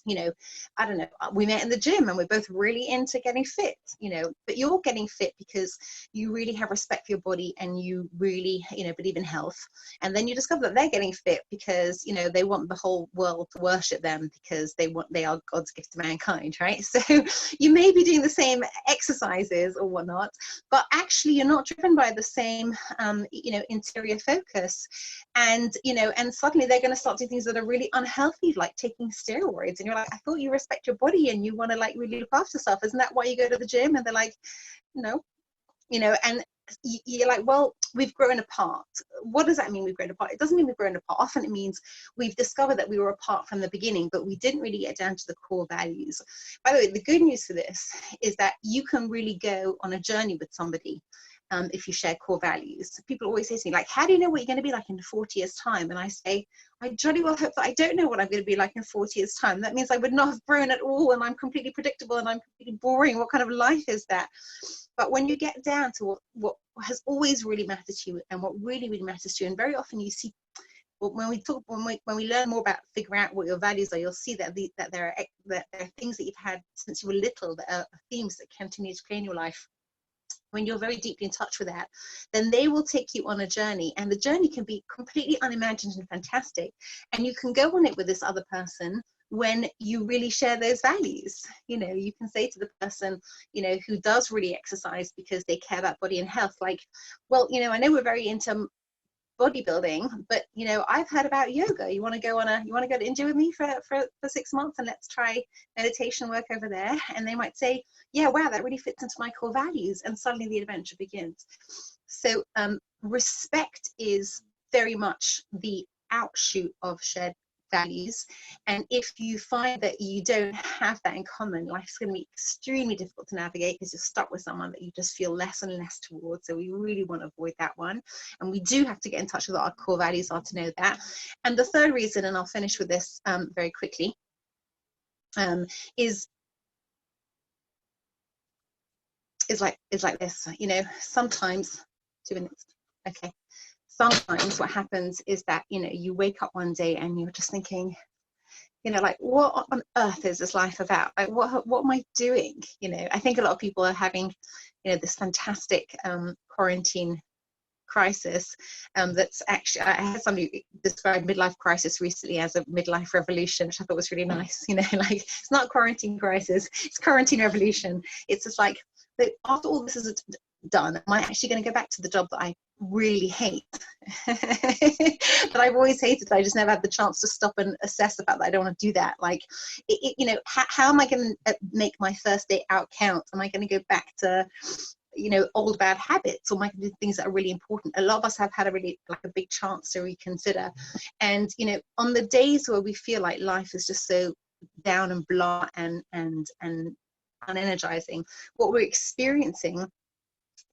you know, I don't know, we met in the gym and we're both really into getting fit, you know, but you're getting fit because you really have respect for your body and you really, you know, believe in health. And then you discover that they're getting fit because, you know, they want the whole world to worship them because they are God's gift to mankind, right? So you may be doing the same exercises or whatnot, but actually you're not driven by the same, you know, interior focus. And, you know, and suddenly they're going to start doing things that are really unhealthy, like taking steroids. And you're you're like, I thought you respect your body and you want to like really look after yourself. Isn't that why you go to the gym? And they're like, no, you know, and you're like, well, we've grown apart. What does that mean, we've grown apart? It doesn't mean we've grown apart. Often it means we've discovered that we were apart from the beginning, but we didn't really get down to the core values. By the way, the good news for this is that you can really go on a journey with somebody if you share core values. So people always say to me, like, how do you know what you're going to be like in 40 years time? And I say, I jolly well hope that I don't know what I'm going to be like in 40 years time. That means I would not have grown at all, and I'm completely predictable and I'm completely boring. What kind of life is that? But when you get down to what has always really mattered to you and what really, really matters to you, and very often you see, when we learn more about figuring out what your values are, you'll see that there are things that you've had since you were little that are themes that continue to play in your life. When you're very deeply in touch with that, then they will take you on a journey, and the journey can be completely unimagined and fantastic, and you can go on it with this other person when you really share those values. You know, you can say to the person, you know, who does really exercise because they care about body and health, like, well, you know, I know we're very into bodybuilding, but you know, I've heard about yoga. You want to go to India with me for 6 months, and let's try meditation work over there? And they might say, yeah, wow, that really fits into my core values, and suddenly the adventure begins. So respect is very much the outshoot of shared values, and if you find that you don't have that in common, life's going to be extremely difficult to navigate, because you're stuck with someone that you just feel less and less towards. So we really want to avoid that one, and we do have to get in touch with what our core values are to know that. And the third reason, and I'll finish with this very quickly, is like this. You know, sometimes 2 minutes, okay, sometimes what happens is that, you know, you wake up one day and you're just thinking, you know, like, what on earth is this life about? Like, what am I doing? You know, I think a lot of people are having, you know, this fantastic quarantine crisis that's actually, I had somebody describe midlife crisis recently as a midlife revolution, which I thought was really nice. You know, like, it's not quarantine crisis, it's quarantine revolution. It's just like, after all this is done, am I actually going to go back to the job that I really hate, that I've always hated? I just never had the chance to stop and assess about that. I don't want to do that. Like, you know, how am I going to make my first day out count? Am I going to go back to, you know, old bad habits, or am I going to do things that are really important? A lot of us have had a big chance to reconsider. And, you know, on the days where we feel like life is just so down and blah and unenergizing, what we're experiencing,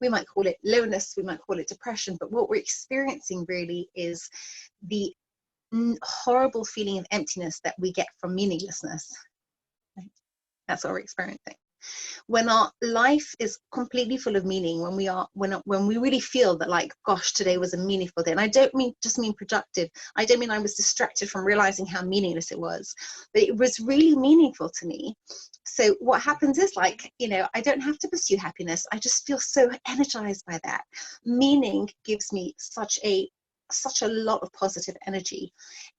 we might call it lowness, we might call it depression, but what we're experiencing really is the horrible feeling of emptiness that we get from meaninglessness. Right? That's what we're experiencing. When our life is completely full of meaning, when we really feel that, like, gosh, today was a meaningful day, and I don't mean productive, I don't mean I was distracted from realizing how meaningless it was, but it was really meaningful to me. So what happens is, like, you know, I don't have to pursue happiness, I just feel so energized by that. Meaning gives me such a lot of positive energy.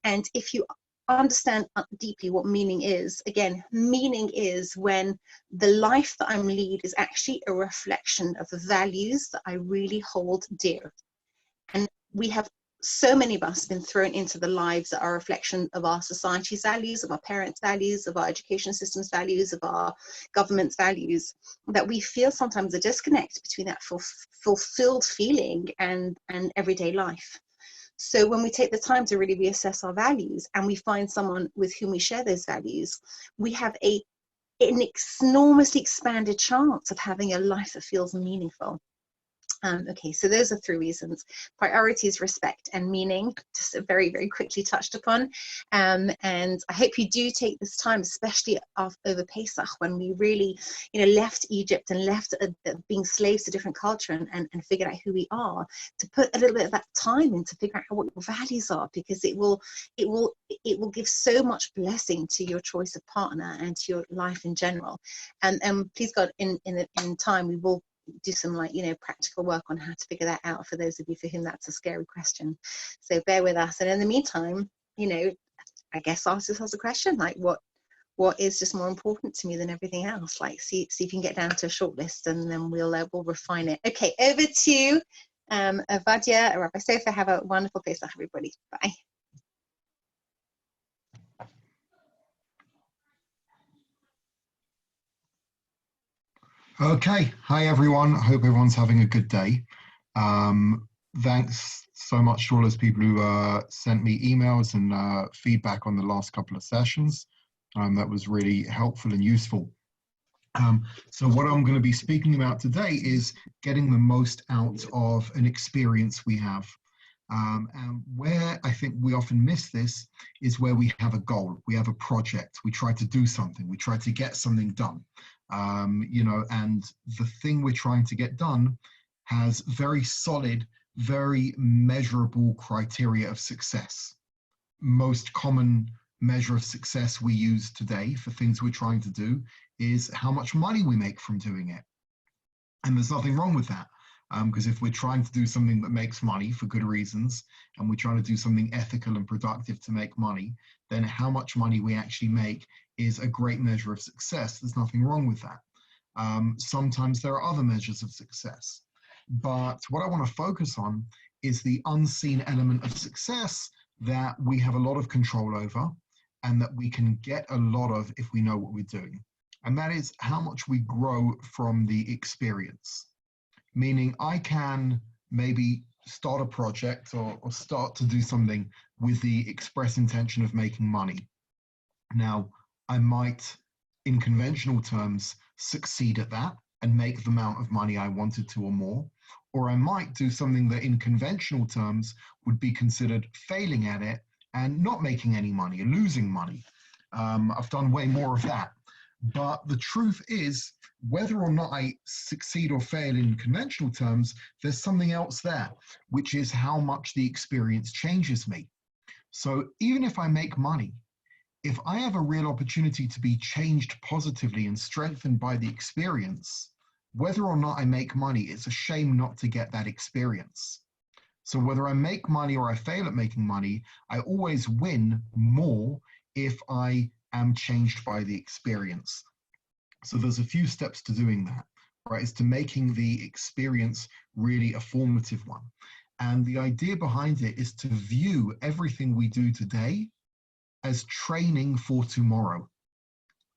And if you understand deeply what meaning is, again, meaning is when the life that I'm lead is actually a reflection of the values that I really hold dear. And we have, so many of us, been thrown into the lives that are a reflection of our society's values, of our parents' values, of our education system's values, of our government's values, that we feel sometimes a disconnect between that fulfilled feeling and everyday life. So when we take the time to really reassess our values, and we find someone with whom we share those values, we have an enormously expanded chance of having a life that feels meaningful. Okay, so those are 3 reasons: priorities, respect, and meaning, just very, very quickly touched upon. And I hope you do take this time, especially over Pesach, when we really, you know, left Egypt and left being slaves to different culture and figured out who we are, to put a little bit of that time in to figure out what your values are, because it will give so much blessing to your choice of partner and to your life in general. And please God, in time, we will do some, like, you know, practical work on how to figure that out for those of you for whom that's a scary question. So bear with us. And in the meantime, you know, I guess ask yourselves a question, like, what is just more important to me than everything else? Like, see if you can get down to a short list, and then we'll refine it. Okay, over to Vadia, Rabbi Sofa. Have a wonderful Pesach, everybody. Bye. Okay, hi everyone. I hope everyone's having a good day. Thanks so much to all those people who sent me emails and feedback on the last couple of sessions. That was really helpful and useful. So what I'm going to be speaking about today is getting the most out of an experience we have. And where I think we often miss this is where we have a goal, we have a project, we try to do something, we try to get something done. And the thing we're trying to get done has very solid, very measurable criteria of success. Most common measure of success we use today for things we're trying to do is how much money we make from doing it. And there's nothing wrong with that. Because if we're trying to do something that makes money for good reasons, and we're trying to do something ethical and productive to make money, then how much money we actually make is a great measure of success. There's nothing wrong with that. Sometimes there are other measures of success. But what I want to focus on is the unseen element of success that we have a lot of control over and that we can get a lot of if we know what we're doing. And that is how much we grow from the experience. Meaning I can maybe start a project or start to do something with the express intention of making money. Now, I might, in conventional terms, succeed at that and make the amount of money I wanted to or more, or I might do something that in conventional terms would be considered failing at it and not making any money, or losing money. I've done way more of that. But the truth is, whether or not I succeed or fail in conventional terms, there's something else there, which is how much the experience changes me. So even if I make money, if I have a real opportunity to be changed positively and strengthened by the experience, whether or not I make money, it's a shame not to get that experience. So whether I make money or I fail at making money, I always win more if I am changed by the experience. So there's a few steps to doing that, right? It's to making the experience really a formative one. And the idea behind it is to view everything we do today as training for tomorrow,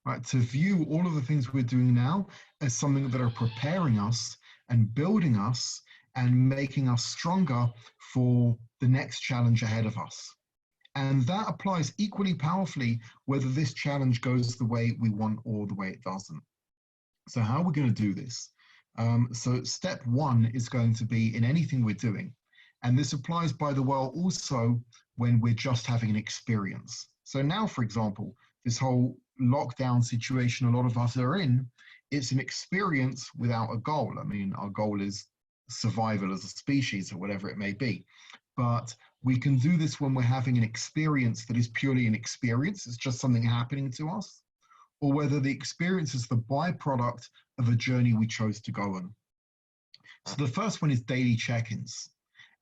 right? To view all of the things we're doing now as something that are preparing us and building us and making us stronger for the next challenge ahead of us. And that applies equally powerfully whether this challenge goes the way we want or the way it doesn't. So how are we going to do this? So step one is going to be in anything we're doing. And this applies, by the way, also when we're just having an experience. So now, for example, this whole lockdown situation a lot of us are in, it's an experience without a goal. I mean, our goal is survival as a species or whatever it may be. But we can do this when we're having an experience that is purely an experience. It's just something happening to us, or whether the experience is the byproduct of a journey we chose to go on. So the first one is daily check-ins.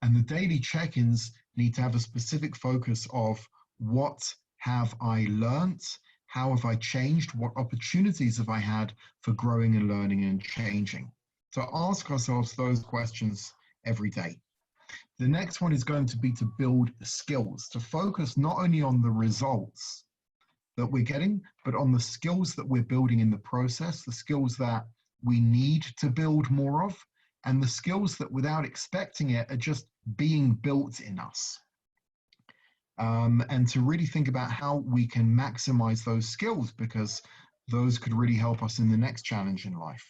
And the daily check-ins need to have a specific focus of what have I learned? How have I changed? What opportunities have I had for growing and learning and changing? So ask ourselves those questions every day. The next one is going to be to build skills, to focus not only on the results that we're getting, but on the skills that we're building in the process, the skills that we need to build more of, and the skills that without expecting it are just being built in us. And to really think about how we can maximize those skills, because those could really help us in the next challenge in life.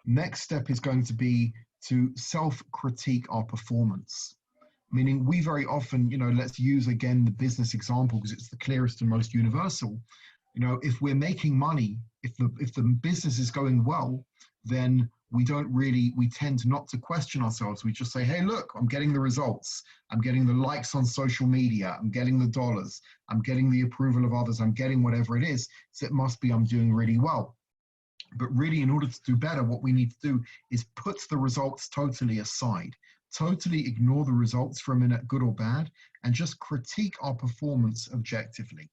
Next step is going to be to self-critique our performance. Meaning we very often, let's use again the business example because it's the clearest and most universal. If we're making money, if the business is going well, then we tend not to question ourselves. We just say, hey, look, I'm getting the results. I'm getting the likes on social media. I'm getting the dollars. I'm getting the approval of others. I'm getting whatever it is. So it must be I'm doing really well. But really, in order to do better, what we need to do is put the results totally aside. Totally ignore the results for a minute, good or bad, and just critique our performance objectively.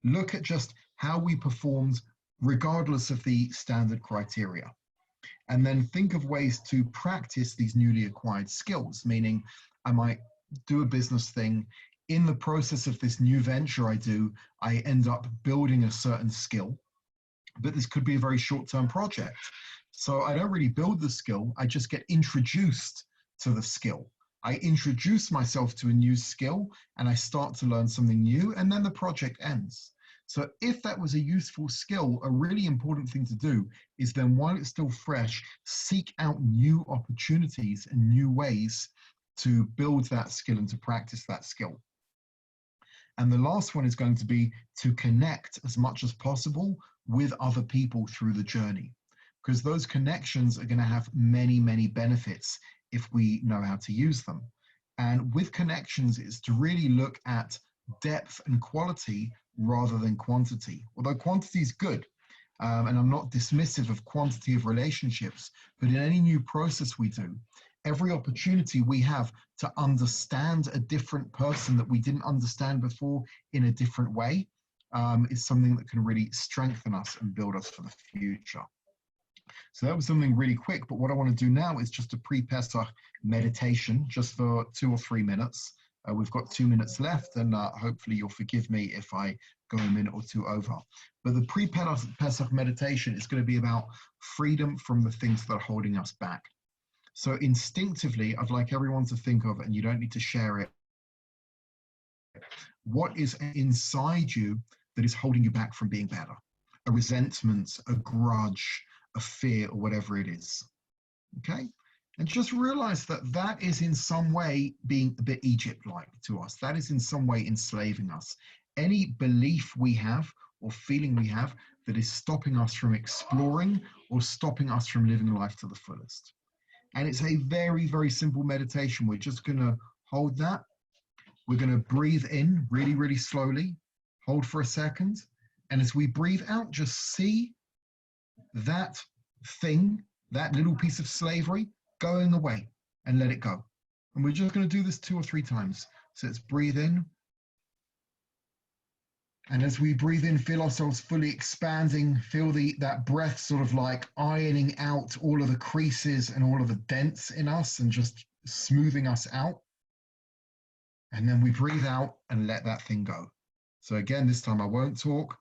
Look at just how we performed regardless of the standard criteria. And then think of ways to practice these newly acquired skills, meaning I might do a business thing. In the process of this new venture I end up building a certain skill, but this could be a very short-term project. So I don't really build the skill, I just get introduced to the skill. I introduce myself to a new skill and I start to learn something new, and then the project ends. So if that was a useful skill, a really important thing to do is then, while it's still fresh, seek out new opportunities and new ways to build that skill and to practice that skill. And the last one is going to be to connect as much as possible with other people through the journey, because those connections are going to have many, many benefits if we know how to use them. And with connections, it's to really look at depth and quality rather than quantity. Although quantity is good, and I'm not dismissive of quantity of relationships, but in any new process we do, every opportunity we have to understand a different person that we didn't understand before in a different way is something that can really strengthen us and build us for the future. So that was something really quick, but what I want to do now is just a pre-Pesach meditation, just for 2 or 3 minutes. We've got 2 minutes left, and hopefully you'll forgive me if I go a minute or two over. But the pre-Pesach meditation is going to be about freedom from the things that are holding us back. So instinctively, I'd like everyone to think of, and you don't need to share it, what is inside you that is holding you back from being better? A resentment, a grudge, a fear, or whatever it is. Okay? And just realize that that is in some way being a bit Egypt-like to us. That is in some way enslaving us. Any belief we have or feeling we have that is stopping us from exploring or stopping us from living life to the fullest. And it's a very, very simple meditation. We're just going to hold that. We're going to breathe in really, really slowly. Hold for a second. And as we breathe out, just see that thing, that little piece of slavery, going away, and let it go. And we're just going to do this 2 or 3 times. So let's breathe in. And as we breathe in, feel ourselves fully expanding, feel that breath sort of like ironing out all of the creases and all of the dents in us and just smoothing us out. And then we breathe out and let that thing go. So again, this time I won't talk.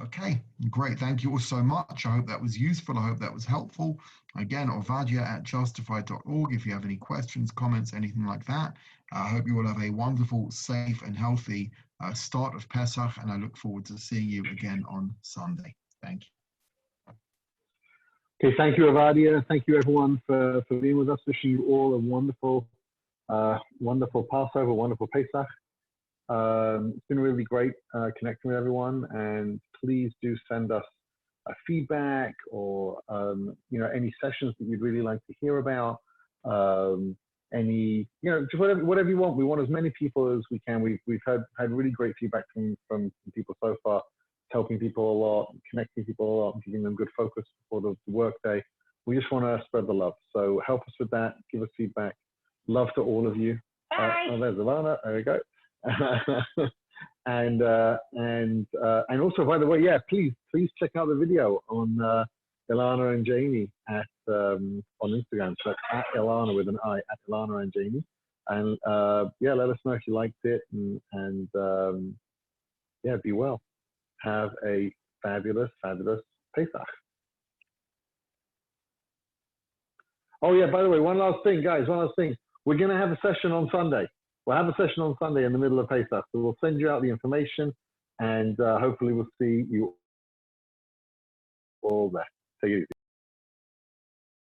Okay, great. Thank you all so much. I hope that was useful. I hope that was helpful. Again, ovadia@justifi.org if you have any questions, comments, anything like that. I hope you all have a wonderful, safe, and healthy start of Pesach, and I look forward to seeing you again on Sunday. Thank you. Okay, thank you, Ovadia. Thank you, everyone, for being with us. Wishing you all a wonderful, wonderful Passover, wonderful Pesach. It's been really great connecting with everyone, and please do send us feedback or any sessions that you'd really like to hear about. Just whatever you want. We want as many people as we can. We've had really great feedback from people so far. It's helping people a lot, connecting people a lot, giving them good focus for the work day. We just want to spread the love. So help us with that. Give us feedback. Love to all of you. Oh, there's Ilana. There we go. And also, by the way, yeah, please check out the video on Ilana and Jamie on Instagram. So at Ilana with an I, at Ilana and Jamie. And yeah, let us know if you liked it, and yeah, be well. Have a fabulous, fabulous Pesach. Oh yeah, by the way, one last thing, guys, one last thing. We're going to have a session on Sunday. We'll have a session on Sunday in the middle of Pesach. So we'll send you out the information, and hopefully we'll see you all there. Take it easy.